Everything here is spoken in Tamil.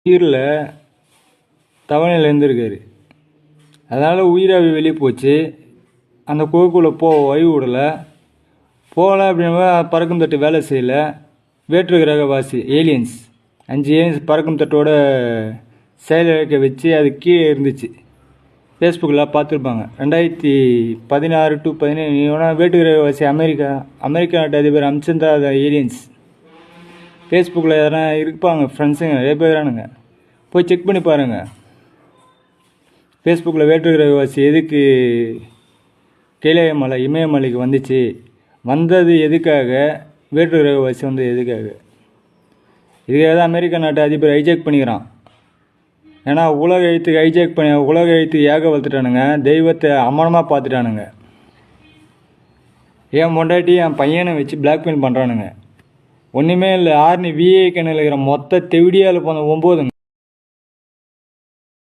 உயிரில் தவணையில் இருந்திருக்காரு. அதனால் உயிராவி வெளியே போச்சு. அந்த குகைக்குள்ளே ஓய்வு விடலை. போகல அப்படின்னா பறக்கும் தட்டு வேலை செய்யலை. வேற்று கிரகவாசி ஏலியன்ஸ் 5 ஏலியன்ஸ் பறக்கும் தட்டோட செயலிழக்க வச்சு அது கீழே இருந்துச்சு. ஃபேஸ்புக்கில் பார்த்துருப்பாங்க. 2016 to 17 வேற்று கிரகவாசி அமெரிக்கா நாட்டு அதிபர் அமிச்சிருந்தா அது ஏலியன்ஸ். ஃபேஸ்புக்கில் எதனா இருப்பாங்க ஃப்ரெண்ட்ஸுங்க நிறைய பேர் இருக்கிறானுங்க. போய் செக் பண்ணி பாருங்கள். ஃபேஸ்புக்கில் வேற்று கிரகவாசி எதுக்கு கைலாய இமயமலைக்கு வந்துச்சு, வந்தது எதுக்காக, வேற்று கிரகவாசி வந்தது எதுக்காக. இதுக்காக தான் அமெரிக்கா நாட்டு அதிபர் ஹைஜாக் பண்ணிக்கிறான். ஏன்னா உலக எழுத்துக்கு ஏக வளர்த்துட்டானுங்க. தெய்வத்தை அமனமாக பார்த்துட்டானுங்க. என் பொண்டாட்டி என் பையனை வச்சு பிளாக்மெயில் பண்ணுறானுங்க. ஒன்றுமே இல்லை. ஆர்னி விஏ கண்ணில் இருக்கிற மொத்த தெவிடியால் போன 9